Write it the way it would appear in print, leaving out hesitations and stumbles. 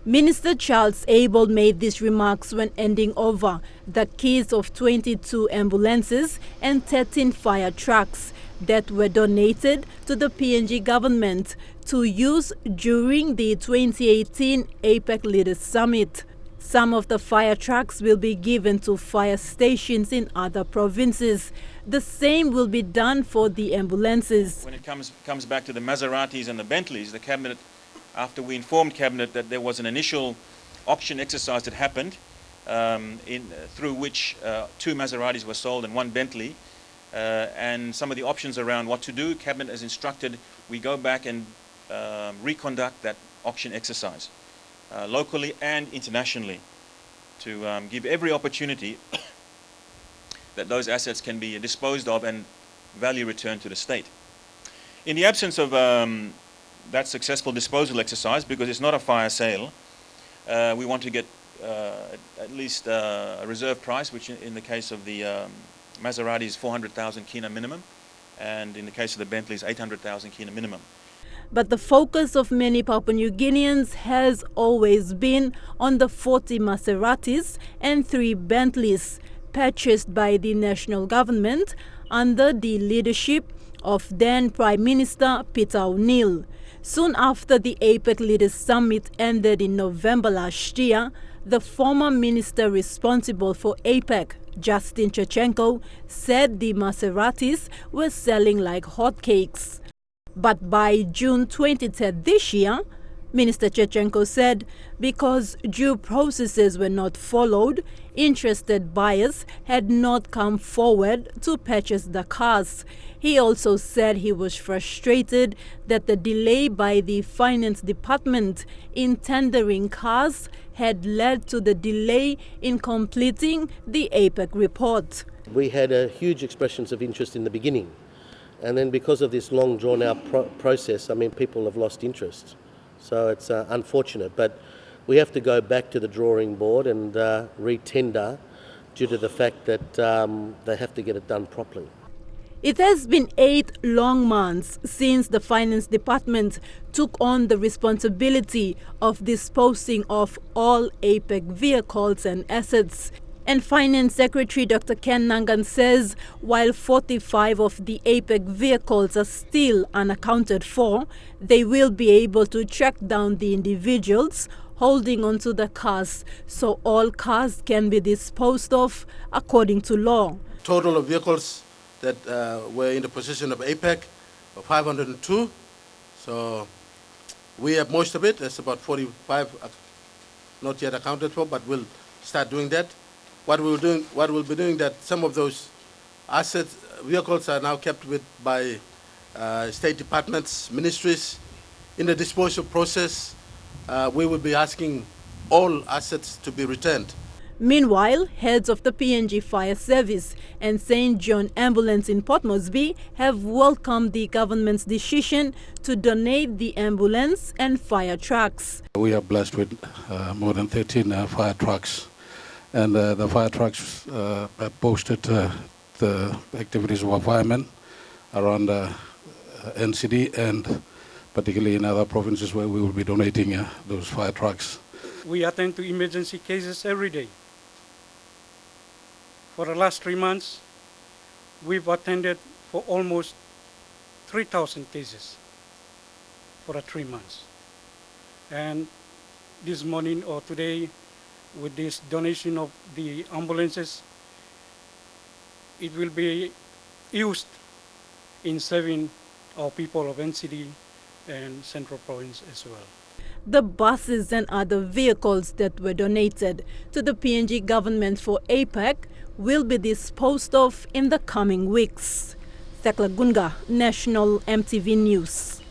Minister Charles Abel made these remarks when handing over the keys of 22 ambulances and 13 fire trucks that were donated to the PNG government to use during the 2018 APEC Leaders Summit. Some of the fire trucks will be given to fire stations in other provinces. The same will be done for the ambulances. When it comes back to the Maseratis and the Bentleys, the Cabinet, after we informed Cabinet that there was an initial auction exercise that happened through which 2 Maseratis were sold and 1 Bentley, and some of the options around what to do, Cabinet has instructed we go back and reconduct that auction exercise locally and internationally to give every opportunity that those assets can be disposed of and value returned to the state. In the absence of that successful disposal exercise, because it's not a fire sale, we want to get at least a reserve price, which in the case of the Maserati is 400,000 Kina minimum, and in the case of the Bentley is 800,000 Kina minimum. But the focus of many Papua New Guineans has always been on the 40 Maseratis and 3 Bentleys purchased by the national government under the leadership of then Prime Minister Peter O'Neill. Soon after the APEC Leaders Summit ended in November last year, the former minister responsible for APEC, Justin Tkatchenko, said the Maseratis were selling like hotcakes. But by June 23rd this year, Minister Tkatchenko said because due processes were not followed, interested buyers had not come forward to purchase the cars. He also said he was frustrated that the delay by the Finance Department in tendering cars had led to the delay in completing the APEC report. We had huge expressions of interest in the beginning, and then because of this long drawn-out process, people have lost interest. So it's unfortunate, but we have to go back to the drawing board and re-tender due to the fact that they have to get it done properly. It has been 8 long months since the Finance Department took on the responsibility of disposing of all APEC vehicles and assets. And Finance Secretary Dr. Ken Nangan says while 45 of the APEC vehicles are still unaccounted for, they will be able to track down the individuals holding onto the cars, so all cars can be disposed of according to law. Total of vehicles that were in the possession of APEC were 502. So we have most of it. There's about 45 not yet accounted for, but we'll start doing that. What we'll be doing that some of those assets, vehicles are now kept by state departments, ministries. In the disposal process, we will be asking all assets to be returned. Meanwhile, heads of the PNG Fire Service and St. John Ambulance in Port Moresby have welcomed the government's decision to donate the ambulance and fire trucks. We are blessed with more than 13 fire trucks. And the fire trucks have posted the activities of our firemen around NCD and particularly in other provinces where we will be donating those fire trucks. We attend to emergency cases every day. For the last 3 months, we've attended for almost 3,000 cases for the 3 months. And this morning or today, with this donation of the ambulances, it will be used in serving our people of NCD and Central Province as well. The buses and other vehicles that were donated to the PNG government for APEC will be disposed of in the coming weeks. Thekla Gunga, National MTV News.